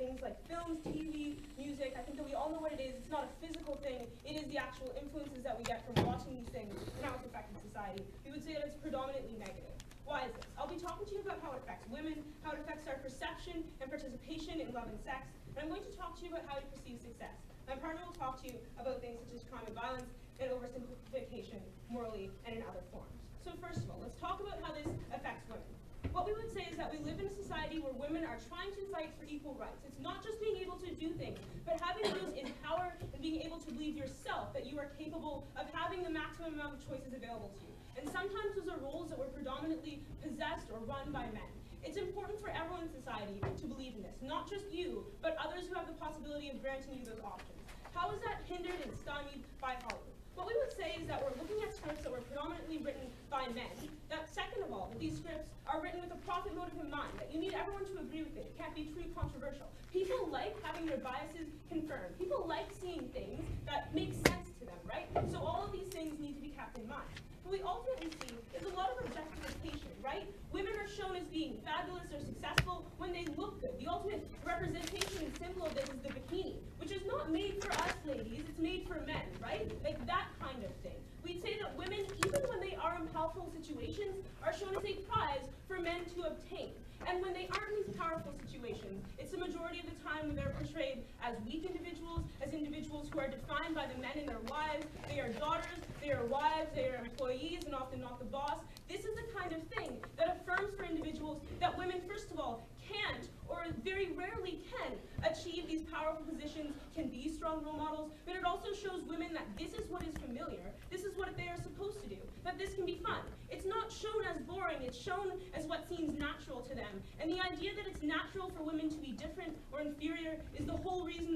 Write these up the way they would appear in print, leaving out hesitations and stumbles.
things like films, TV, music. I think that we all know what it is. It's not a physical thing. It is the actual influences that we get from watching these things and how it's affecting society. We would say that it's predominantly negative. Why is this? I'll be talking to you about how it affects women, how it affects our perception and participation in love and sex, and I'm going to talk to you about how we perceive success. My partner will talk to you about things such as crime and violence and oversimplification morally and in other forms. So first of all, let's talk about how this affects women. What we would say is that we live in a society where women are trying to fight for equal rights. It's not just being able to do things, but having those in power and being able to believe yourself that you are capable of having the maximum amount of choices available to you. And sometimes those are roles that were predominantly possessed or run by men. It's important for everyone in society to believe in this, not just you, but others who have the possibility of granting you those options. How is that hindered and stymied by Hollywood? What we would say is that we're looking at scripts that were predominantly written by men. That second of all, that these scripts are written with a profit motive in mind, that you need everyone to agree with it. It can't be too controversial. People like having their biases confirmed. People like seeing things that make sense to them, right? So all of these things need to be kept in mind. What we ultimately see is a lot of objectification, right? Women are shown as being fabulous or successful when they look good. The ultimate representation and symbol of this is the bikini, which is not made for us ladies, it's made for men, right? Like that kind of thing. We'd say that women, even when they are in powerful situations, are shown as a prize for men to obtain. And when they aren't in these powerful situations, it's the majority of the time when they're portrayed as weak individuals who are defined by the men in their lives. They are daughters, they are wives, they are employees, and often not the boss. This is the kind of thing that affirms for individuals that women, first of all, can't, or very rarely can, achieve these powerful positions, can be strong role models, but it also shows women that this is what is familiar, this is what they are supposed to do, that this can be fun. It's not shown as boring, it's shown as what seems natural to them. And the idea that it's natural for women to be different or inferior is the whole reason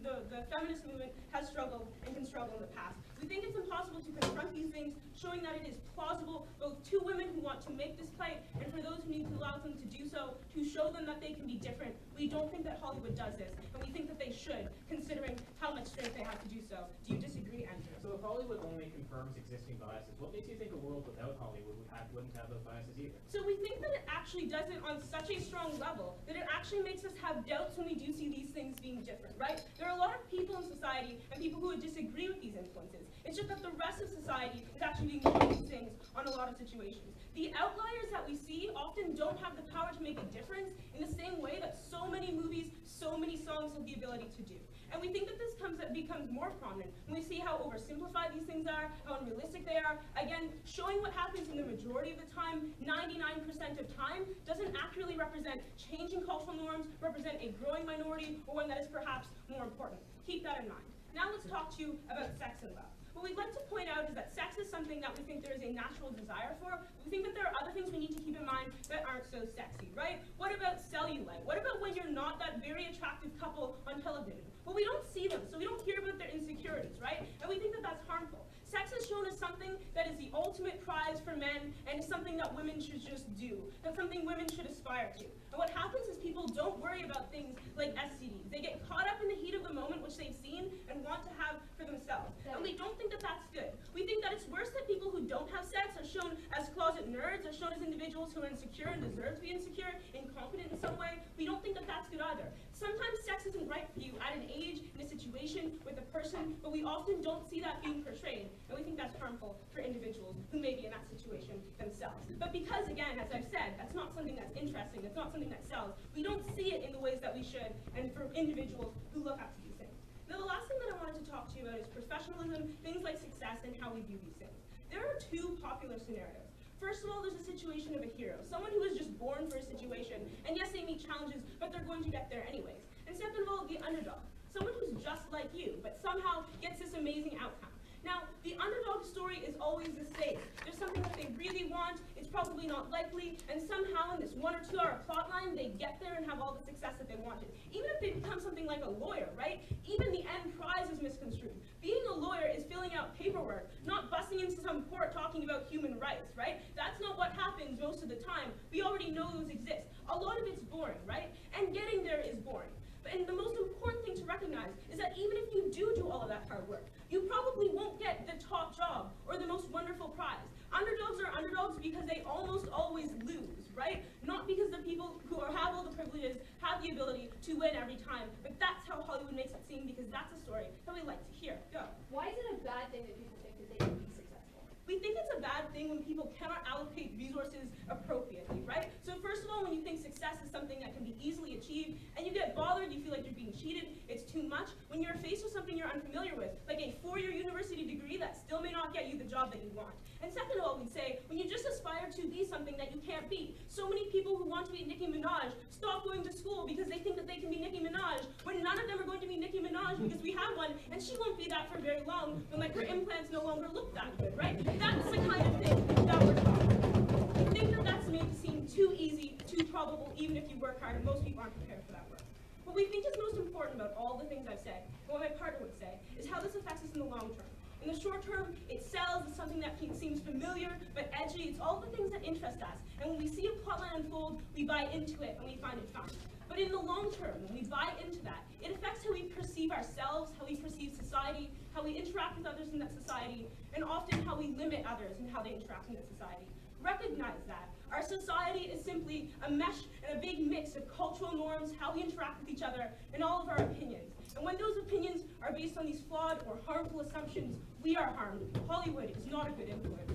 the feminist movement has struggled and can struggle in the past. We think it's impossible to confront these things, showing that it is plausible both to women who want to make this plight and for those who need to allow them to do so, to show them that they can be different. We don't think that Hollywood does this, and we think that they should, considering how much strength they have to do so. Do you disagree, Andrew? So if Hollywood only confirms existing biases, what makes you think a world without Hollywood wouldn't have those biases either? So we think that it actually does it on such a strong level that it actually makes us have doubts when we do see these things being different, right? There are a lot of people in society and people who would disagree with these influences. It's just that the rest of society is actually being shown these things on a lot of situations. The outliers that we see often don't have the power to make a difference in the same way that so many movies, so many songs have the ability to do. And we think that this becomes more prominent when we see how oversimplified these things are, how unrealistic they are. Again, showing what happens in the majority of the time, 99% of time, doesn't accurately represent changing cultural norms, represent a growing minority, or one that is perhaps more important. Keep that in mind. Now let's talk to you about sex and love. What we'd like to point out is that sex is something that we think there is a natural desire for. We think that there are other things we need to keep in mind that aren't so sexy, right? What about cellulite? What about when you're not that very attractive couple on television? Well, we don't see them, so we don't hear about their insecurities, right? And we think that that's harmful. Sex is shown as something that is the ultimate prize for men and is something that women should just do. That's something women should aspire to. And what happens is people don't worry about things like STDs. They get caught up in the heat of the moment, which they've seen and want to have for themselves. And we don't think that that's good. We think that it's worse that people who don't have sex are shown as closet nerds, are shown as individuals who are insecure and deserve to be insecure, incompetent in some way. We don't think that that's good either. Sometimes sex isn't right for you at an age, in a situation, with a person, but we often don't see that being portrayed. And we think that's harmful for individuals who may be in that situation themselves. But because, again, as I've said, that's not something that's interesting, that's not something that sells, we don't see it in the ways that we should, and for individuals who look up to these things. Now, the last thing that I wanted to talk to you about is professionalism, things like success, and how we view these things. There are two popular scenarios. First of all, there's a situation of a hero, someone who is just born for a situation, and yes, they meet challenges, but they're going to get there anyways. And second of all, the underdog, someone who's just like you, but somehow gets this amazing outcome. Now, the underdog story is always the same. There's something that they really want, it's probably not likely, and somehow in this 1 or 2 hour plot line, they get there and have all the success that they wanted. Even if they become something like a lawyer, right? Even the end prize is misconstrued. Being a lawyer is filling out paperwork, not busting into some court talking about human rights, right? That's not what happens most of the time. We already know those exist. A lot of it's boring, right? And getting there is boring. And the most important thing to recognize is that even if you do all of that hard work, you probably won't get the top job or the most wonderful prize. Underdogs are underdogs because they almost always lose, right? Not because the people who have all the privileges, have the ability to win every time, but that's how Hollywood makes it seem because that's a story that we like to hear. Go. Why is it a bad thing that people think that they can be successful? We think it's a bad thing when people cannot allocate resources appropriately, right? So first of all, when you think success is something that can be easily achieved and you get bothered, you feel like you're being cheated, it's too much. When you're faced with something you're unfamiliar with, like a 4-year university degree that still may not get you the job that you want. And second of all, we'd say, when you just aspire to be something that you can't be. So many people who want to be Nicki Minaj stop going to school because they think that they can be Nicki Minaj, when none of them are going to be Nicki Minaj because we have one, and she won't be that for very long, when like her implants no longer look that good, right? That's the kind of thing that we're talking about. I think that that's made to seem too easy, too probable, even if you work hard, and most people aren't prepared for that work. What we think is most important about all the things I've said, and what my partner would say, is how this affects us in the long term. In the short term, it sells, it's something that seems familiar, but edgy, it's all the things that interest us. And when we see a plotline unfold, we buy into it and we find it fun. But in the long term, when we buy into that, it affects how we perceive ourselves, how we perceive society, how we interact with others in that society, and often how we limit others and how they interact in that society. Recognize that. Our society is simply a mesh and a big mix of cultural norms, how we interact with each other, and all of our opinions. And when those opinions are based on these flawed or harmful assumptions, we are harmed. Hollywood is not a good influence.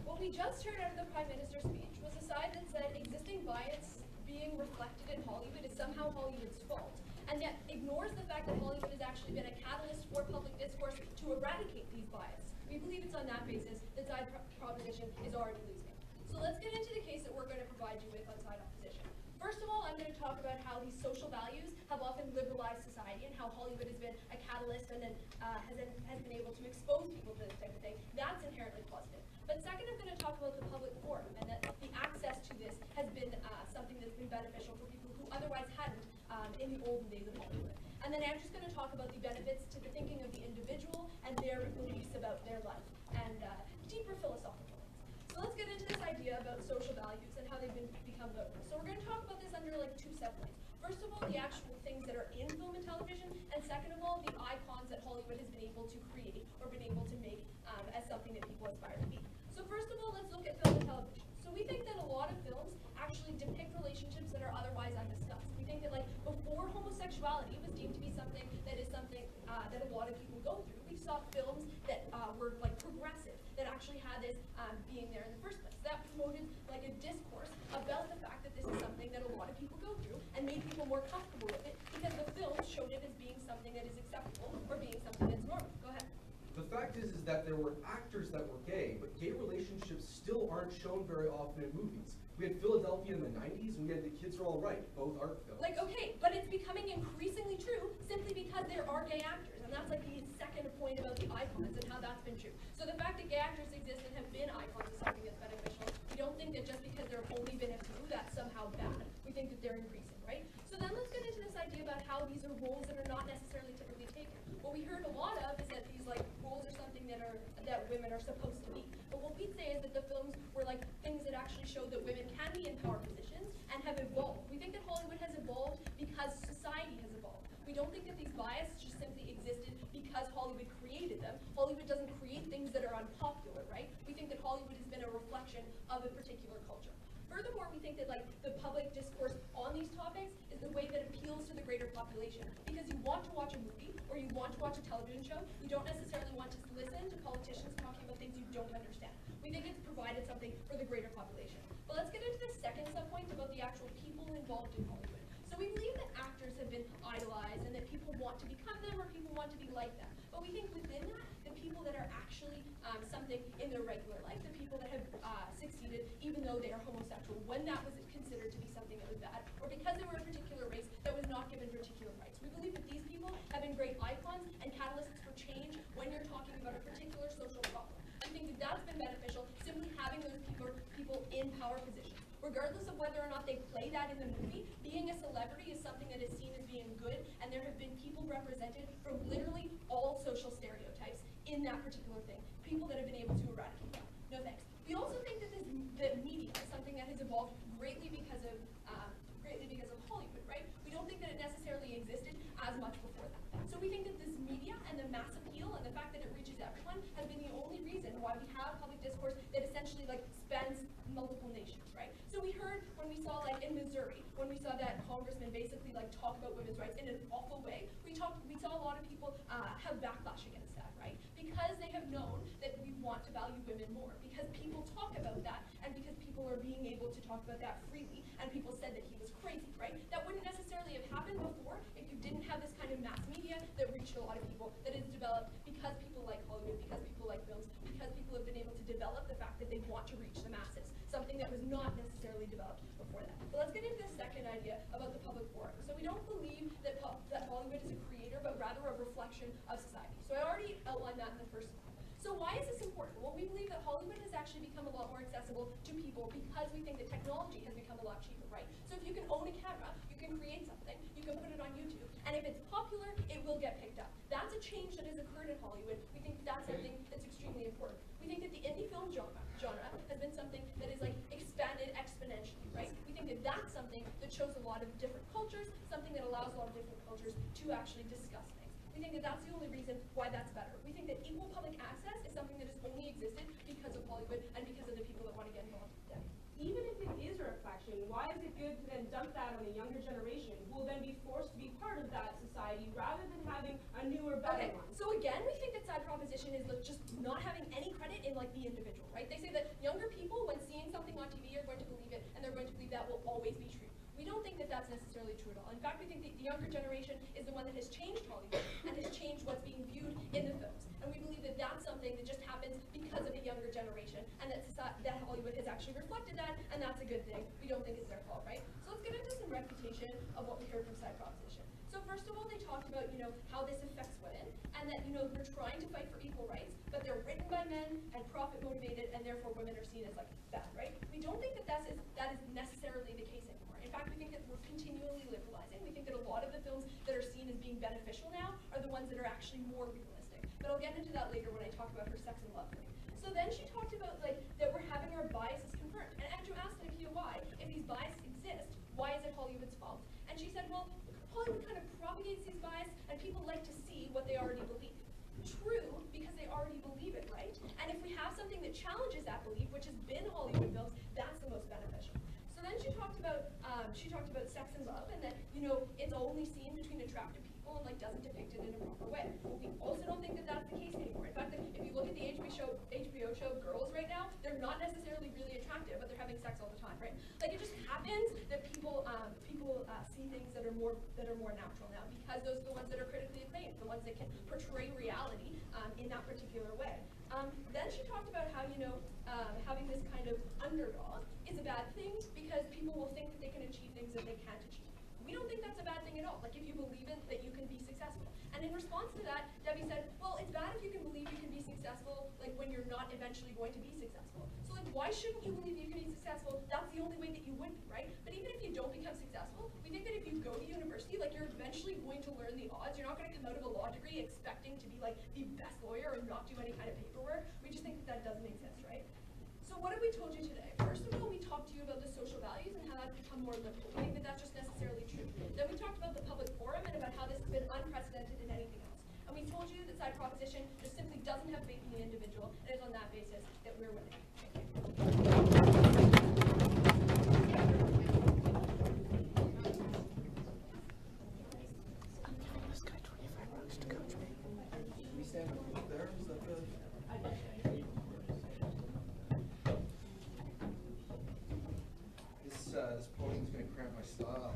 What we just heard out of the Prime Minister's speech was a side that said existing bias being reflected in Hollywood is somehow Hollywood's fault, and yet ignores the fact that Hollywood has actually been a catalyst for public discourse to eradicate these bias. We believe it's on that basis that side proposition is already losing. So let's get into the case that we're going to provide you with on side opposition. First of all, I'm going to talk about how these social values have often liberalized society and how Hollywood has been a catalyst and then has been able to expose people to this type of thing. That's inherently positive. But second, I'm going to talk about the public forum and that the access to this has been something that's been beneficial for people who otherwise hadn't in the olden days of Hollywood. And then I'm just going to talk about the benefits to the thinking of the individual and their beliefs about their life and deeper philosophical ones. So let's get into this idea about social values and how they've become voted. So we're going to talk about this under like two subpoints. First of all, the actual things that are in film and television, and second of all, the icons that Hollywood has been able to create or been able to make as something that people aspire to be. So first of all, let's look at film and television. So we think that a lot of films actually depict relationships that are otherwise undiscussed. We think that like before homosexuality was deemed to be something that that a lot of people go through, we saw films that were like progressive, that actually had this being there in the first place. That promoted like a discourse about the fact that this is something that a lot of people go through and made people more comfortable with it because the film showed it as being something that is acceptable or being something that's normal. Go ahead. The fact is that there were actors that were gay, but gay relationships still aren't shown very often in movies. We had Philadelphia in the 90s, and we had The Kids Are All Right, both art films. Like, okay, but it's becoming increasingly true simply because there are gay actors, and that's like the second point about the icons and how that's been true. So the fact that gay actors exist and have been icons is something that's beneficial. We don't think that just because there have only been a few, that's somehow bad. We think that they're increasing, right? So then let's get into this idea about how these are roles that are not necessarily typically taken. What we heard a lot of is that these like roles are something that women are supposed to be. But what we'd say is that the films were like things that actually showed that women can be in power positions and have evolved. We think that Hollywood has evolved because society has evolved. We don't think that these biases just simply existed because Hollywood created them. Hollywood doesn't create things that are unpopular, right? We think that Hollywood has been a reflection of a particular culture. Furthermore, we think that like the public discourse on these topics is the way that appeals to the greater population. Because you want to watch a movie or you want to watch a television show, you don't necessarily want to listen to politicians talking about things you don't understand. We think it's provided something for the greater population. But let's get into the second subpoint about the actual people involved in Hollywood. So we believe that actors have been idolized and that people want to become them or people want to be like them. But we think within that, the people that are actually something in their regular life, the people that have succeeded even though they are homosexual, when that was considered to be something that was bad, or because they were a particular race that was not given particular rights. We believe that these people have been great icons and catalysts for change when you're talking about a particular social problem. I think that that's been beneficial, simply having those people in power positions. Regardless of whether or not they play that in the movie, being a celebrity is something that is seen as being good, and there have been people represented from literally all social stereotypes in that particular thing. People that have been able to eradicate that. No thanks. We also think that the media is something that has evolved greatly because of Hollywood, right? We of mass appeal and the fact that it reaches everyone has been the only reason why we have public discourse that essentially like spans multiple nations, right? So we heard when we saw like in Missouri, when we saw that congressman basically like talk about women's rights in an awful way, we saw a lot of people have backlash against that, right? Because they have known that we want to value women more, because people talk about that, and because people are being able to talk about that freely, and people said that he was crazy, right? That wouldn't necessarily have happened before if you didn't have this kind of mass media that reached a lot of people, that is developed because people like Hollywood, because people like films, because people have been able to develop the fact that they want to reach the masses, something that was not necessarily developed before that. But let's get into the second idea about the public forum. So we don't believe that Hollywood is a creator, but rather a reflection of society. So I already outlined that in the first one. So why is this important? Well, we believe that Hollywood has actually become a lot more accessible to people because we think that technology has become a lot cheaper, right? So if you can own a camera, you can create something, you can put it on YouTube, and if it's popular, it will get picked up. That's a change that has occurred in Hollywood. We think that's something that's extremely important. We think that the indie film genre has been something that is like expanded exponentially, right? We think that that's something that shows a lot of different cultures, something that allows a lot of different cultures to actually discuss things. We think that that's the only reason why that's better. We think that equal public access is something that has only existed because of Hollywood and because of the people that want to get involved with them. Even if it is a reflection, why is it good to then dump that on the younger generation, who will then be forced to be part of that society rather than having a newer, better one? So again, we think that side proposition is like just not having any credit in like the individual, right? They say that younger people, when seeing something on TV, are going to believe it, and they're going to believe that will always be true. We don't think that that's necessarily true at all. In fact, we think that the younger generation is the one that has changed Hollywood and has changed what's being viewed in the films. And we believe that that's something that just happens because of the younger generation, and that Hollywood has actually reflected that, and that's a good thing. We don't think it's their fault, right? So let's get into some refutation of what we heard from side proposition. So first of all, they talked about, how this affects women, and that, they're trying to fight for equal rights, but they're written by men and profit motivated, and therefore women are seen as like bad, right? We don't think that that is necessarily the case anymore. In fact, we think that we're continually liberalizing. We think that a lot of the films that are seen as being beneficial now are the ones that are actually more realistic. But I'll get into that later when I talk about her sex and love thing. So then she talked about like that we're having our biases confirmed. And Andrew asked Nakia why, if these biases exist, why is it Hollywood's fault? And she said, well, Hollywood kind of propagates these biases, and people like to see what they already believe. True, because they already believe it, right? And if we have something that challenges that belief, which has been Hollywood films, that's the most beneficial. So then she talked about sex and love, and that it's only seen between attractive people and like doesn't depict it in a proper way. But we also don't think that that's the case anymore. In fact, if you look at the HBO show Girls right now, they're not necessarily really attractive, but they're having sex all the time, right? Like it just happens that people see things that are more natural now because those are the ones that are critically acclaimed, the ones that can portray reality in that particular way. Then she talked about how having this kind of underdog is a bad thing because people will think that they can achieve things that they can't achieve. We don't think that's a bad thing at all. Like if you believe it, that you can be successful. And in response to that, Debbie said, well, it's bad if you can believe you can be successful, like when you're not eventually going to be successful. So like, why shouldn't you believe you can be successful? That's the only way that you would be, right? But even if you don't become successful, we think that if you go to university, like you're eventually going to learn the odds. You're not going to come out of a law degree expecting to be like the best lawyer and not do any kind of paperwork. We just think that doesn't exist, right? So what have we told you today? First of all, we talked to you about the social values and how that's become more liberal. We think that that's just necessarily true. Then we talked about the public forum and about how this has been unprecedented in anything else. And we told you that side proposition just simply doesn't have faith in the individual, and it's on that basis that we're winning. Should we stand up there? Is that good? This podium's going to cramp my style.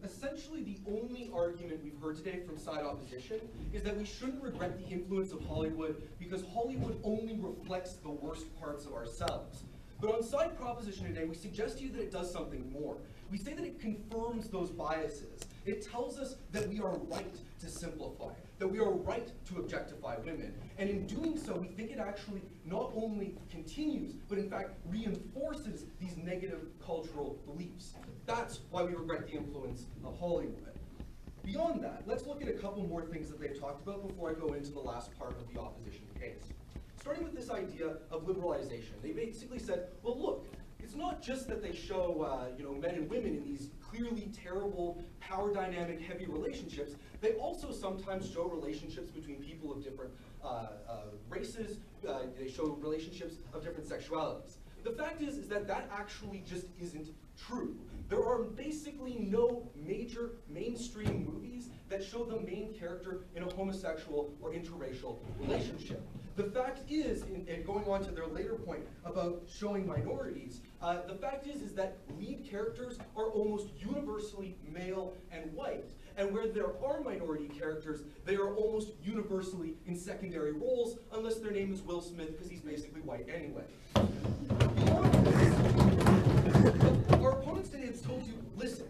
Essentially, the only argument we've heard today from side opposition is that we shouldn't regret the influence of Hollywood because Hollywood only reflects the worst parts of ourselves. But on side proposition today, we suggest to you that it does something more. We say that it confirms those biases. It tells us that we are right to simplify, that we are right to objectify women. And in doing so, we think it actually not only continues, but in fact reinforces these negative cultural beliefs. That's why we regret the influence of Hollywood. Beyond that, let's look at a couple more things that they've talked about before I go into the last part of the opposition case. Starting with this idea of liberalization, they basically said, well look, it's not just that they show men and women in these clearly terrible, power dynamic, heavy relationships. They also sometimes show relationships between people of different races. They show relationships of different sexualities. The fact is that that actually just isn't true. There are basically no major mainstream movies that show the main character in a homosexual or interracial relationship. The fact is, and going on to their later point about showing minorities, the fact is that lead characters are almost universally male and white. And where there are minority characters, they are almost universally in secondary roles, unless their name is Will Smith, because he's basically white anyway. Beyond this, our opponents today have told you, listen,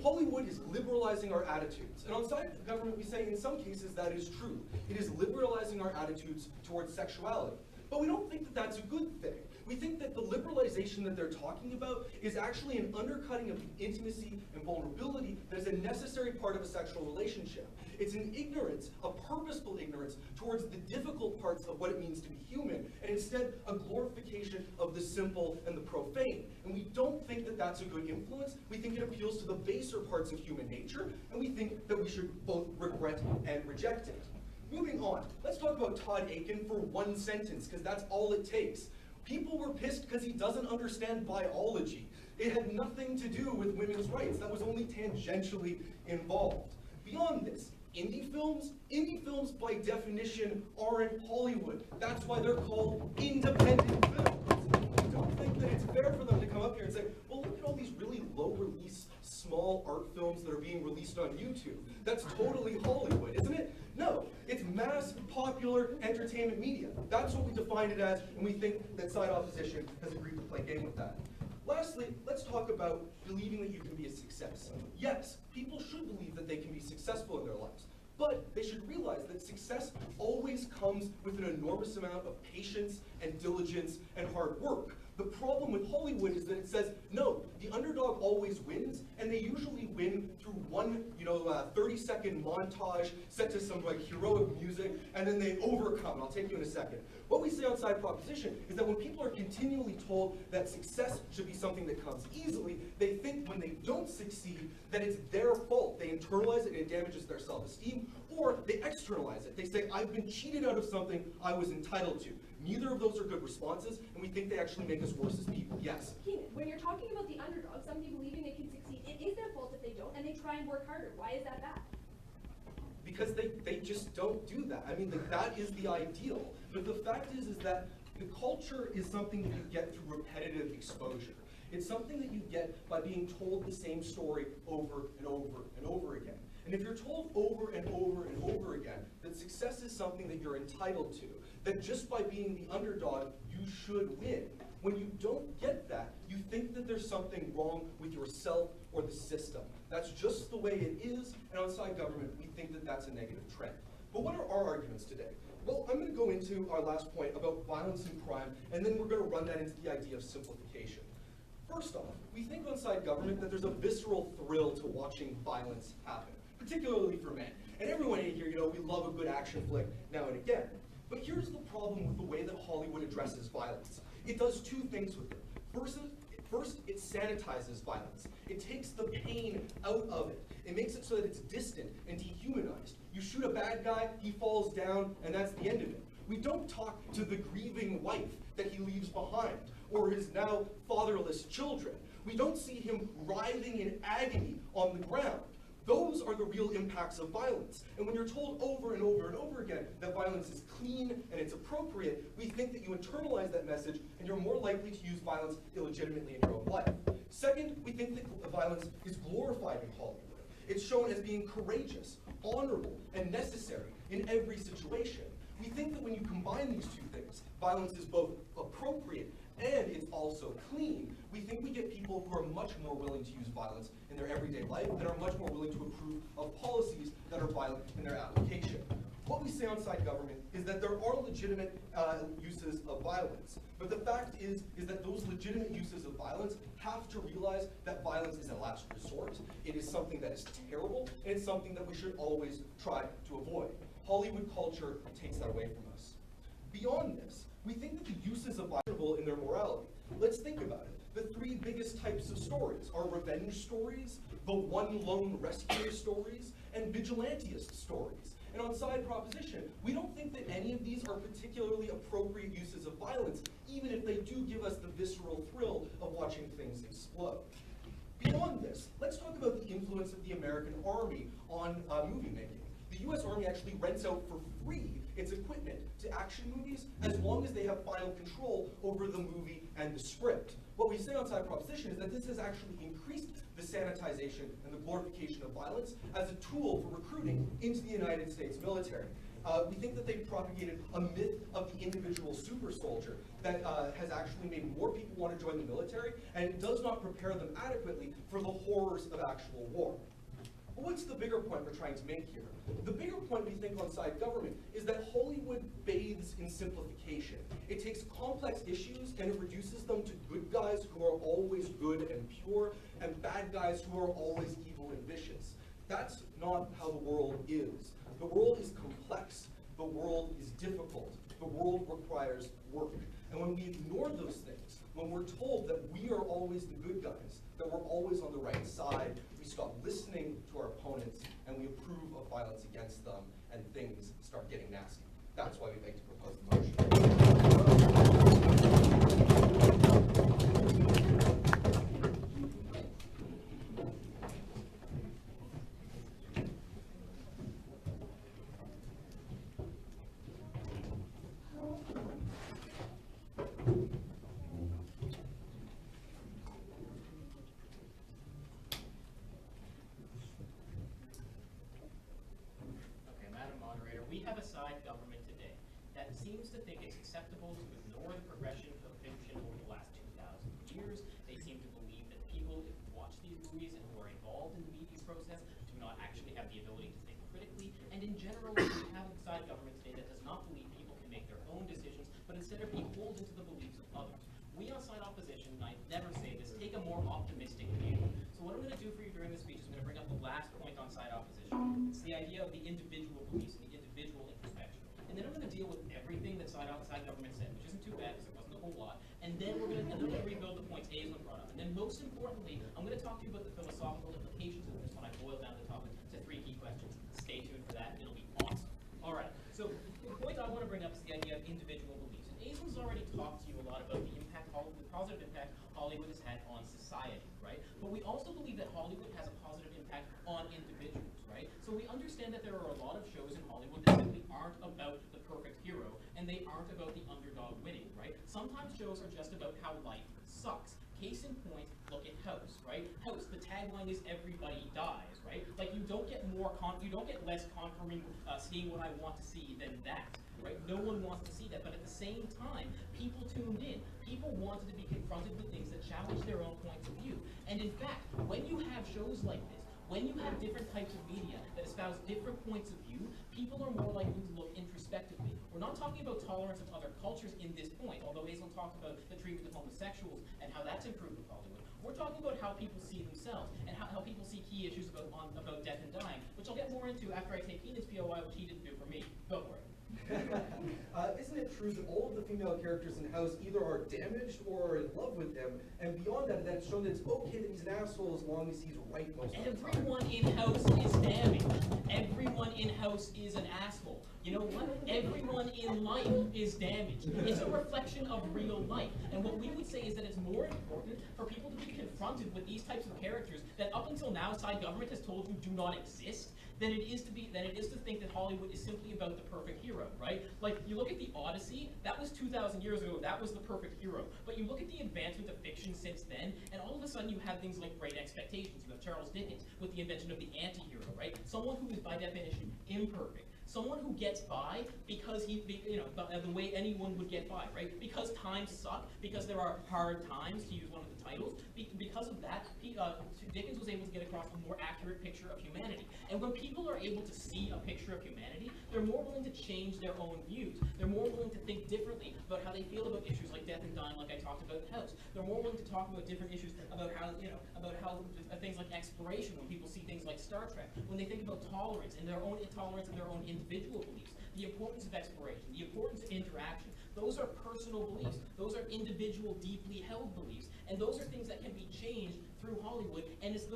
Hollywood is liberalizing our attitudes. And on side of the government, we say in some cases that is true. It is liberalizing our attitudes towards sexuality. But we don't think that that's a good thing. We think that the liberalization that they're talking about is actually an undercutting of the intimacy and vulnerability that is a necessary part of a sexual relationship. It's an ignorance, a purposeful ignorance, towards the difficult parts of what it means to be human, and instead a glorification of the simple and the profane. And we don't think that that's a good influence. We think it appeals to the baser parts of human nature, and we think that we should both regret and reject it. Moving on, let's talk about Todd Akin for one sentence, because that's all it takes. People were pissed because he doesn't understand biology. It had nothing to do with women's rights. That was only tangentially involved. Beyond this, indie films by definition aren't Hollywood. That's why they're called independent films. I don't think that it's fair for them to come up here and say, well, look at all these really low-release, small art films that are being released on YouTube. That's totally Hollywood, isn't it? No, it's mass, popular entertainment media. That's what we define it as, and we think that side opposition has agreed to play game with that. Lastly, let's talk about believing that you can be a success. Yes, people should believe that they can be successful in their lives, but they should realize that success always comes with an enormous amount of patience and diligence and hard work. The problem with Hollywood is that it says, no, the underdog always wins, and they usually win through one 30-second montage set to some heroic music, and then they overcome. And I'll take you in a second. What we say on side proposition is that when people are continually told that success should be something that comes easily, they think when they don't succeed that it's their fault. They internalize it and it damages their self-esteem, or they externalize it. They say, I've been cheated out of something I was entitled to. Neither of those are good responses, and we think they actually make us worse as people. Yes? Keenan, when you're talking about the underdog, somebody believing they can succeed, it is their fault if they don't, and they try and work harder. Why is that bad? Because they just don't do that. I mean, that is the ideal. But the fact is that the culture is something that you get through repetitive exposure. It's something that you get by being told the same story over and over and over again. And if you're told over and over and over again that success is something that you're entitled to, that just by being the underdog, you should win, when you don't get that, you think that there's something wrong with yourself or the system. That's just the way it is, and outside government, we think that that's a negative trend. But what are our arguments today? Well, I'm going to go into our last point about violence and crime, and then we're going to run that into the idea of simplification. First off, we think on side government that there's a visceral thrill to watching violence happen, particularly for men. And everyone in here, we love a good action flick now and again. But here's the problem with the way that Hollywood addresses violence. It does two things with it. First, it sanitizes violence. It takes the pain out of it. It makes it so that it's distant and dehumanized. You shoot a bad guy, he falls down, and that's the end of it. We don't talk to the grieving wife that he leaves behind, or his now fatherless children. We don't see him writhing in agony on the ground. Those are the real impacts of violence. And when you're told over and over and over again that violence is clean and it's appropriate, we think that you internalize that message and you're more likely to use violence illegitimately in your own life. Second, we think that violence is glorified in Hollywood. It's shown as being courageous, honorable, and necessary in every situation. We think that when you combine these two things, violence is both appropriate and it's also clean. We think we get people who are much more willing to use violence in their everyday life and are much more willing to approve of policies that are violent in their application. What we say on side government is that there are legitimate uses of violence, but the fact is that those legitimate uses of violence have to realize that violence is a last resort. It is something that is terrible, and it's something that we should always try to avoid. Hollywood culture takes that away from us. Beyond this, we think that the uses of violence are in their morality. Let's think about it. The three biggest types of stories are revenge stories, the one lone rescuer stories, and vigilanteist stories. And on side proposition, we don't think that any of these are particularly appropriate uses of violence, even if they do give us the visceral thrill of watching things explode. Beyond this, let's talk about the influence of the American Army on movie making. The US Army actually rents out for free its equipment to action movies as long as they have final control over the movie and the script. What we say on side proposition is that this has actually increased the sanitization and the glorification of violence as a tool for recruiting into the United States military. We think that they've propagated a myth of the individual super soldier that has actually made more people want to join the military, and it does not prepare them adequately for the horrors of actual war. But what's the bigger point we're trying to make here? The bigger point we think on side government is that Hollywood bathes in simplification. It takes complex issues and it reduces them to good guys who are always good and pure, and bad guys who are always evil and vicious. That's not how the world is. The world is complex. The world is difficult. The world requires work. And when we ignore those things, when we're told that we are always the good guys, that we're always on the right side, we stop listening to our opponents and we approve of violence against them, and things start getting nasty. That's why we'd like to propose the motion. Okay, Madam Moderator, we have a side government today that seems to think it's acceptable to ignore the progression of fiction over the last 2,000 years. They seem to believe that people who watch these movies and who are involved in the media process do not actually have the ability to think critically. And in general, we have a side government today that does not believe people can make their own decisions, but instead are beholden to the beliefs of others. We on side opposition, and I never say this, take a more optimistic view. So what I'm going to do for you during this speech is I'm going to bring up the last point on side opposition. It's the idea of the individual beliefs and the individual introspection. And then I'm going to deal with everything that side government said, which isn't too bad because it wasn't a whole lot. And then we're going to rebuild the points Aislinn brought up. And then most importantly, I'm going to talk to you about the philosophical implications of this when I boil down the topic to 3 key questions. Stay tuned for that. It'll be awesome. All right. So the point I want to bring up is the idea of individual beliefs. And Aislinn's already talked to you a lot about the impact, the positive impact Hollywood has had on society, right? But we also believe that Hollywood has a positive impact on individuals, right? So we understand that there are a lot of shows in Hollywood that simply aren't about the perfect hero, and they aren't about the underdog winning, right? Sometimes shows are just about how life sucks. Case in point, look at House, right? House, the tagline is everybody dies, right? Like you don't get less confirming seeing what I want to see than that, right? No one wants to see that, but at the same time, people tuned in. People wanted to be confronted with things that challenge their own points of view. And in fact, when you have shows like this, when you have different types of media that espouse different points of view, people are more likely to look introspectively. We're not talking about tolerance of other cultures in this point, although Aislinn talked about the treatment of homosexuals and how that's improved with Hollywood. We're talking about how people see themselves and how people see key issues about death and dying, which I'll get more into after I take Keenan's POI, which he didn't do for me. Go for it. Isn't it true that all of the female characters in House either are damaged or are in love with him, and beyond that, it's shown that it's okay that he's an asshole as long as he's right most of the time? Everyone in House is damaged. Everyone in House is an asshole. You know what? Everyone in life is damaged. It's a reflection of real life. And what we would say is that it's more important for people to be confronted with these types of characters that up until now side government has told you do not exist, than it is to think that Hollywood is simply about the perfect hero, right? Like, you look at the Odyssey, that was 2,000 years ago, that was the perfect hero. But you look at the advancement of fiction since then, and all of a sudden you have things like Great Expectations. You have Charles Dickens with the invention of the anti-hero, right? Someone who is, by definition, imperfect. Someone who gets by because the way anyone would get by, right? Because times suck, because there are hard times, to use one of the titles. Because of that, Dickens was able to get across a more accurate picture of humanity. And when people are able to see a picture of humanity, they're more willing to change their own views. They're more willing to think differently about how they feel about issues like death and dying, like I talked about in House. They're more willing to talk about different issues about how things like exploration, when people see things like Star Trek, when they think about tolerance and their own intolerance and their own individual beliefs. the importance of exploration, the importance of interaction. Those are personal beliefs. Those are individual, deeply held beliefs. And those are things that can be changed through Hollywood. And it's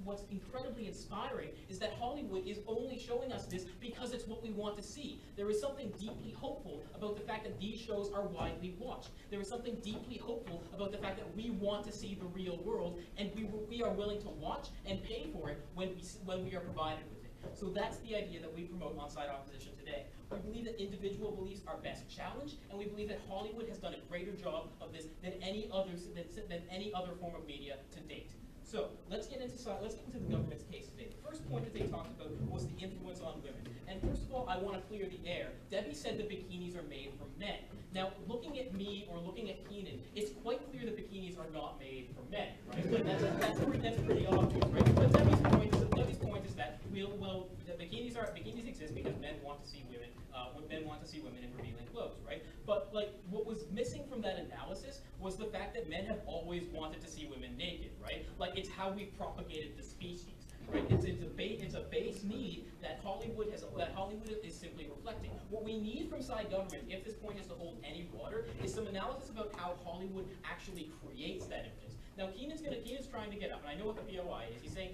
what's incredibly inspiring is that Hollywood is only showing us this because it's what we want to see. There is something deeply hopeful about the fact that these shows are widely watched. There is something deeply hopeful about the fact that we want to see the real world, and we are willing to watch and pay for it when we are provided with it. So that's the idea that we promote on Side Opposition today. We believe that individual beliefs are best challenged, and we believe that Hollywood has done a greater job of this than any other form of media to date. So let's get into the government's case today. The first point that they talked about was the influence on women. And first of all, I want to clear the air. Debbie said that bikinis are made for men. Now, looking at me or looking at Keenan, it's quite clear that bikinis are not made for men, right? But that's pretty obvious, right? But Debbie's point is that that bikinis exist because men want to see women. Men want to see women in revealing clothes, right? But like, what was missing from that analysis was the fact that men have always wanted to see women naked, right? Like, it's how we've propagated the species, right? It's a base need that Hollywood is simply reflecting. What we need from side government, if this point is to hold any water, is some analysis about how Hollywood actually creates that impetus. Now, Keenan's trying to get up, and I know what the POI is. He's saying,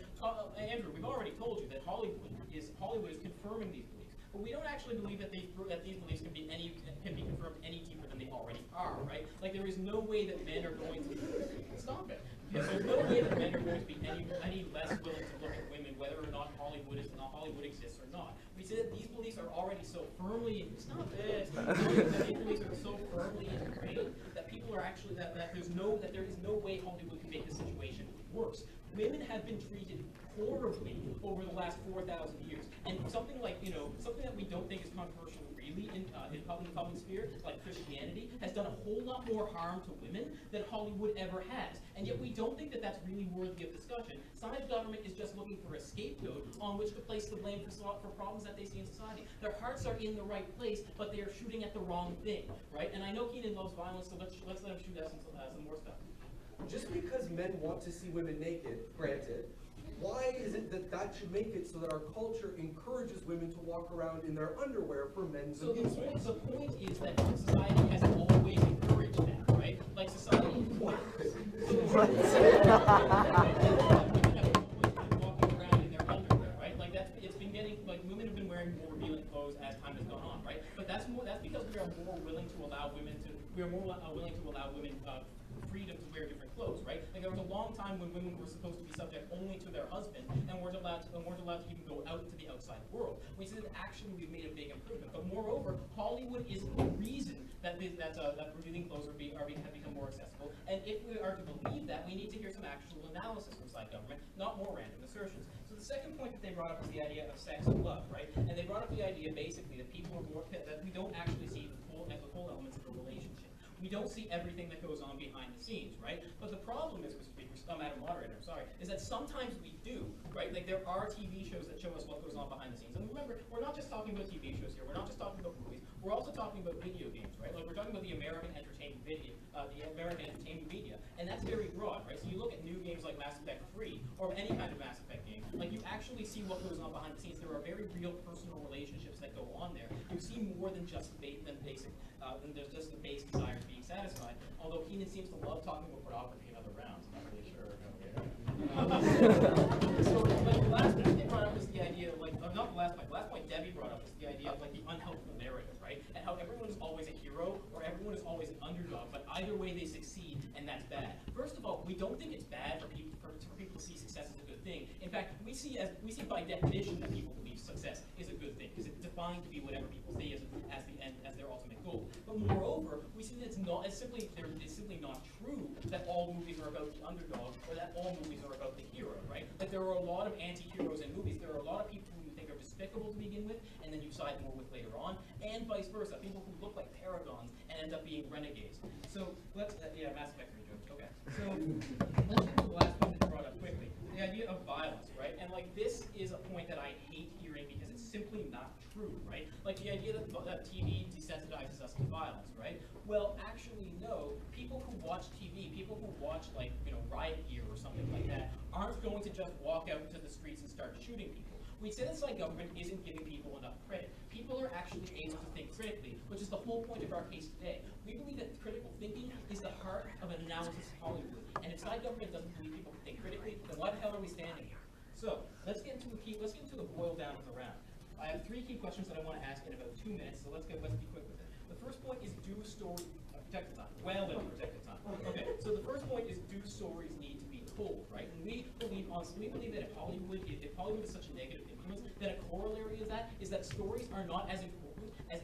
Andrew, we've already told you that Hollywood is confirming these beliefs. But we don't actually believe that these beliefs can be confirmed any deeper than they already are, right? Like, there is no way that men are going to stop it. Because there's no way that men are going to be any less willing to look at women, whether or not Hollywood exists or not. We say that these beliefs are already so firmly these beliefs are so firmly ingrained that people are actually that there is no way Hollywood can make the situation worse. Women have been treated horribly over the last 4,000 years, and something that we don't think is controversial really in the public sphere, like Christianity, has done a whole lot more harm to women than Hollywood ever has, and yet we don't think that that's really worthy of discussion. Side government is just looking for a scapegoat on which to place the blame for problems that they see in society. Their hearts are in the right place, but they are shooting at the wrong thing, right? And I know Keenan loves violence, so let's let him shoot at some more stuff. Just because men want to see women naked, granted, why is it that should make it so that our culture encourages women to walk around in their underwear for men's amusement? The point is that society has always encouraged that, right? Like, society... What? Women have walking around in their underwear, right? Like, women have been wearing more revealing clothes as time has gone on, right? But that's because we are more willing to allow women freedom to wear different clothes, right? Like, there was a long time when women were supposed to be subject only to their husband and weren't allowed to even go out into the outside world. We see that actually we've made a big improvement. But moreover, Hollywood is the reason that revealing clothes have become more accessible. And if we are to believe that, we need to hear some actual analysis from side government, not more random assertions. So the second point that they brought up was the idea of sex and love, right? And they brought up the idea basically that that we don't actually see the full elements of a relationship. We don't see everything that goes on behind the scenes, right? But the problem is, Mr. Speaker, Madam Moderator, I'm sorry, is that sometimes we do, right? Like, there are TV shows that show us what goes on behind the scenes. And remember, we're not just talking about TV shows here. We're not just talking about movies. We're also talking about video games, right? Like, we're talking about the American entertainment media, and that's very broad, right? So you look at new games like Mass Effect 3 or any kind of Mass Effect game, like, you actually see what goes on behind the scenes. There are very real personal relationships that go on there. You see more than just there's just the base desires being satisfied. Although Keenan seems to love talking about pornography in other rounds. I'm not really sure. So the last point they brought up was the idea of, like, not the last point. The last point Debbie brought up was the idea of, like, the unhelpful narrative, right? And how everyone is always a hero or everyone is always an underdog, but either way they succeed, and that's bad. First of all, we don't think it's bad for people to see success as a good thing. In fact, we see by definition that people believe success is a good thing because it's defined to be whatever people see as their ultimate goal. But moreover, we see that it's simply not true that all movies are about the underdog or that all movies are about the hero, right? Like, there are a lot of anti-heroes in movies. There are a lot of people who you think are despicable to begin with, and then you side more with later on, and vice versa. People who look like paragons and end up being renegades. So let's Mass Effect 3 jokes. Okay. So let's get to the last point that's brought up quickly. The idea of violence, right? And, like, this is a point that I hate hearing because it's simply not true, right? Like, the idea that TV desensitizes us to violence, right? Well, actually, no. People who watch TV, people who watch, like, Riot Gear or something like that, aren't going to just walk out into the streets and start shooting people. We say that side government isn't giving people enough credit. people are actually able to think critically, which is the whole point of our case today. We believe that critical thinking is the heart of an analysis of Hollywood. And if side government doesn't believe people can think critically, then why the hell are we standing here? So let's get into the boil down of the round. I have 3 key questions that I want to ask in about 2 minutes, so let's be quick with it. The first point is, do stories protect the time? Well, then protect the time. Okay, so the first point is, do stories need to be told, right? And we believe that if Hollywood is such a negative influence, then a corollary of that is that stories are not as important as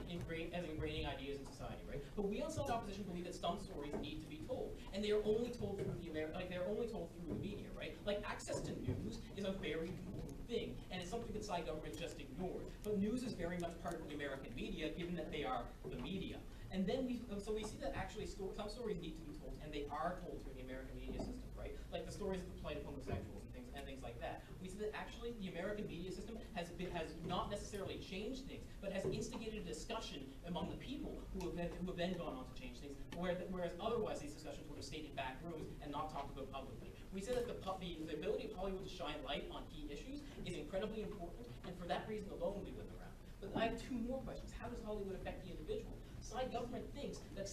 ingraining ideas in society, right? But we on side opposition believe that some stories need to be told, and they are only told through the media, right? Like, access to news is a very important thing, and it's something that side government just ignores. But news is very much part of the American media, given that they are the media. And then we see that actually some stories need to be told, and they are told through the American media system, right? Like the stories of the plight of homosexuals and things like that. We see that actually the American media system has not necessarily changed things, but has instigated a discussion among the people who have then gone on to change things, whereas otherwise these discussions would have stayed in back rooms and not talked about publicly. We say that the ability of Hollywood to shine light on key issues is incredibly important, and for that reason alone we win the round. But I have 2 more questions. How does Hollywood affect the individual? Side government thinks that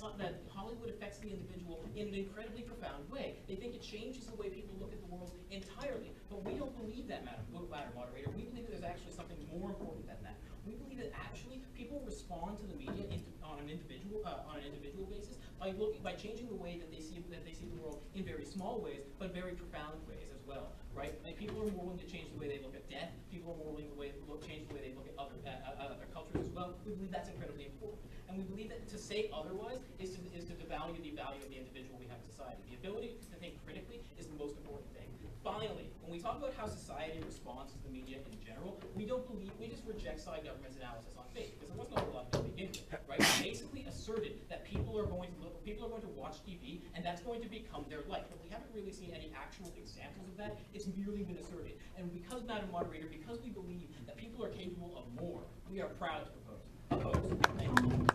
Hollywood affects the individual in an incredibly profound way. They think it changes the way people look at the world entirely. But we don't believe that, Madam Moderator. We believe that there's actually something more important than that. We believe that actually people respond to the media on an individual basis by changing the way that they see the world in very small ways, but very profound ways as well, right? Like, people are more willing to change the way they look at death. People are more willing to change the way they look at other cultures as well. We believe that's incredibly important, and we believe that to say otherwise is to devalue the value of the individual we have in society. The ability to think critically is the most important thing. Finally, when we talk about how society responds to the media in general, we just reject side government's analysis on faith, because there wasn't a whole lot to begin with, right? We basically asserted that people are going to watch TV, and that's going to become their life. But we haven't really seen any actual examples of that. It's merely been asserted. And because, Madam Moderator, because we believe that people are capable of more, we are proud to propose. Opposed. Thank you.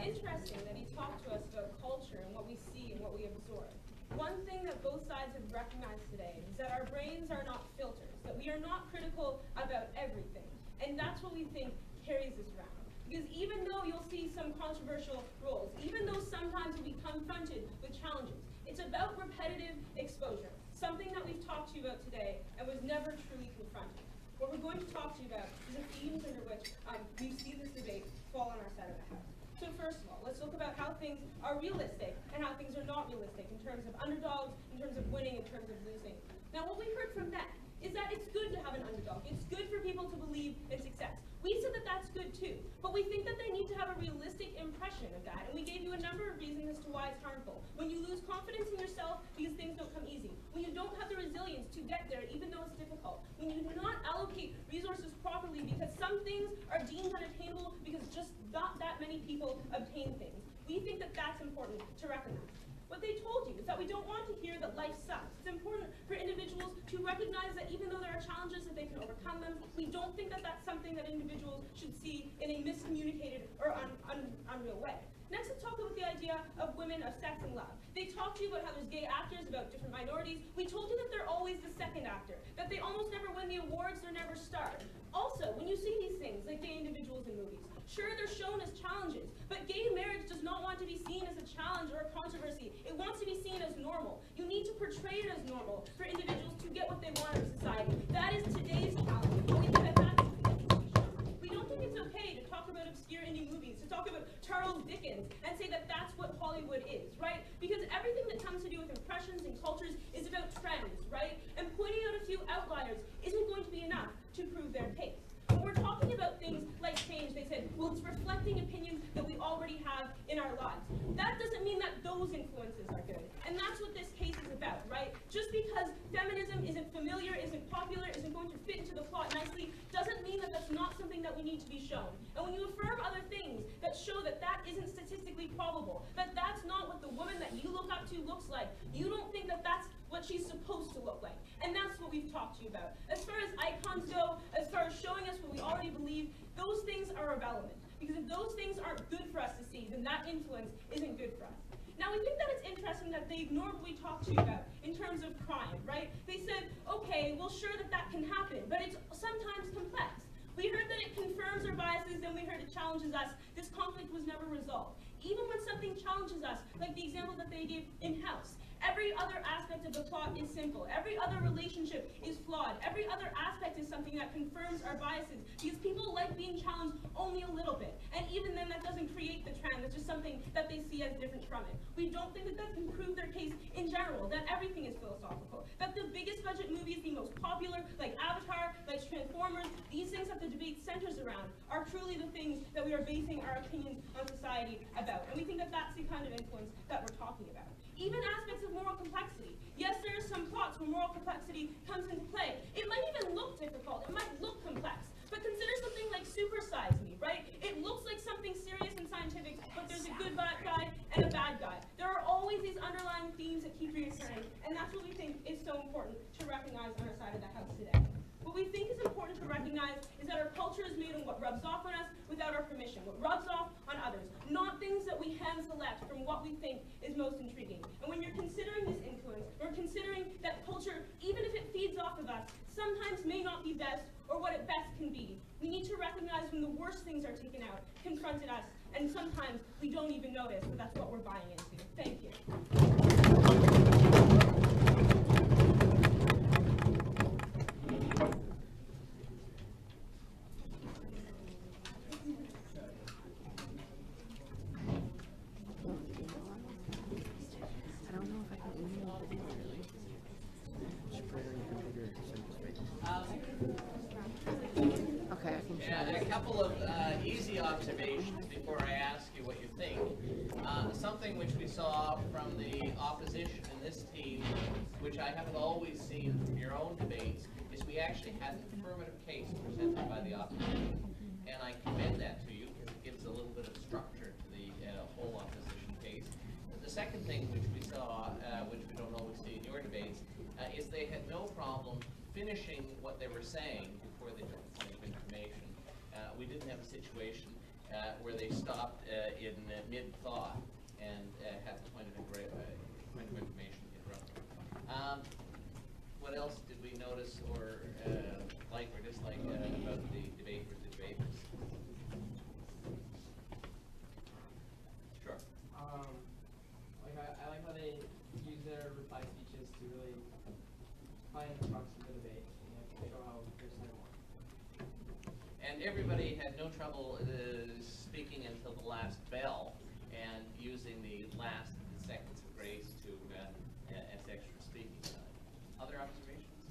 Interesting that he talked to us about culture and what we see and what we absorb. One thing that both sides have recognized today is that our brains are not filters, that we are not critical about everything. And that's what we think carries this round. Because even though you'll see some controversial roles, even though sometimes you'll be confronted with challenges, it's about repetitive exposure, something that we've talked to you about today and was never truly confronted. What we're going to talk to you about is the themes under which we see this debate fall on our side of the house. So first of all, let's look about how things are realistic and how things are not realistic in terms of underdogs, in terms of winning, in terms of losing. Now, what we heard from Ben is that it's good to have an underdog. It's good for people to believe in success. We said that that's good too, but we think that they need to have a realistic impression of that, and we gave you a number of reasons as to why it's harmful. When you lose confidence in yourself because things don't come easy, when you don't have the resilience to get there even though it's difficult, when you do not allocate resources properly because some things are deemed unattainable because just not that many people obtain things. We think that that's important to recognize. What they told you is that we don't want to hear that life sucks. It's important for individuals to recognize that even though there are challenges, that they can overcome them. We don't think that that's something that individuals should see in a miscommunicated or unreal way. Next, let's talk about the idea of women, of sex, and love. They talked to you about how there's gay actors, about different minorities. We told you that they're always the second actor, that they almost never win the awards, they're never starred. Also, when you see these things, like gay individuals in movies, sure, they're shown as challenges, but gay marriage does not want to be seen as a challenge or a controversy. It wants to be seen as normal. You need to portray it as normal for individuals to get what they want in society. That is today's challenge. We think that that's we don't think it's okay to talk about obscure indie movies, to talk about Charles Dickens and say that that's what Hollywood is, right? Because everything that comes to do with impressions and cultures is about trends, right? And pointing out a few outliers isn't going to be enough to prove their case. When we're talking about things like change, they said, well, it's reflecting opinions that we already have in our lives. That doesn't mean that those influences are good. And that's what this case is about, right? Just because feminism isn't familiar, isn't popular, isn't going to fit into the plot nicely, doesn't mean that that's not something that we need to be shown. And when you affirm other things that show that that isn't statistically probable, that that's not what the woman that you look up to looks like, you don't think that that's what she's supposed to look like. And that's what we've talked to you about. As far as icons go, as far as showing us what we already believe, those things are irrelevant. Because if those things aren't good for us to see, then that influence isn't good for us. Now, we think that it's interesting that they ignored what we talked to you about in terms of crime, right? They said, okay, well, sure that can happen, but it's sometimes complex. We heard that it confirms our biases, then we heard it challenges us. This conflict was never resolved. Even when something challenges us, like the example that they gave in-house, every other aspect of the plot is simple. Every other relationship is flawed. Every other aspect is something that confirms our biases, because people like being challenged only a little bit. And even then, that doesn't create the trend. That's just something that they see as different from it. We don't think that that can prove their case in general, that everything is philosophical, that the biggest budget movies, the most popular, like Avatar, like Transformers, these things that the debate centers around are truly the things that we are basing our opinions on society about. And we think that that's the kind of influence that we're talking about. Even aspects of moral complexity. Yes, there are some plots where moral complexity comes into play. It might even look difficult. It might look complex. But consider something like Super Size Me, right? It looks like something serious and scientific, but there's a good guy and a bad guy. There are always these underlying themes that keep reoccurring, and that's what we think is so important to recognize on our side of the house today. What we think is important to recognize is that our culture is made on what rubs off on us without our permission, what rubs off on others, not things that we hand select from what we think is most intriguing. And when you're considering this influence, or considering that culture, even if it feeds off of us, sometimes may not be best or what it best can be. We need to recognize when the worst things are taken out, confronted us, and sometimes we don't even notice that that's what we're buying into. Thank you. A couple of easy observations before I ask you what you think. Something which we saw from the opposition in this team, which I haven't always seen from your own debates, is we actually had an affirmative case presented by the opposition. And I commend that to you because it gives a little bit of structure to the whole opposition case. The second thing which we saw, which we don't always see in your debates, is they had no problem finishing what they were saying before they took the point of information. We didn't have a situation where they stopped in mid-thought and had the point of information interrupted. What else did we notice or like or dislike about the debate or the debaters? Sure. I like how they use their reply speeches to really find the crux of the debate and show how their side won. And everybody had no trouble speaking until the last bell and using the last seconds of grace to as extra speaking time. Other observations?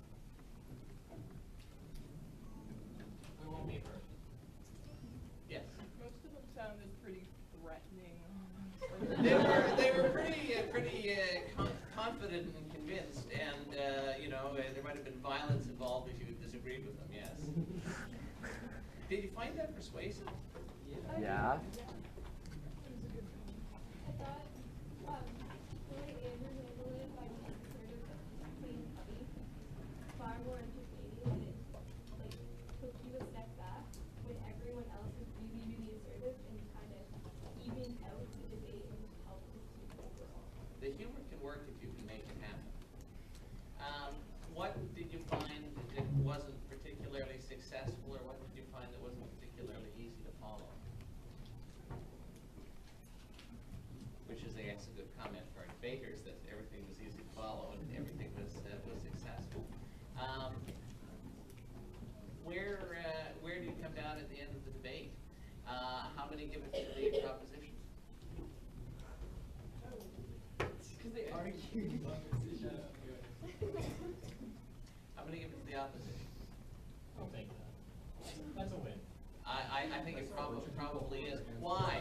We won't be heard. Yes. Most of them sounded pretty threatening. They were pretty confident and convinced, and there might have been violence involved if you disagreed with them. Yes. Did you find that persuasive? Yeah. I thought the way Andrew handled it by being sort of clean cutty, far more entertaining, and it took you a step back when everyone else was really assertive and kind of evened out the debate and helped the team overall. The humor can work if you can make it happen. What did you find that wasn't particularly successful, or what did you find that wasn't particularly easy to follow? I'm gonna give it to the opposition. I'll take that. That's a win. I think it probably is. Why?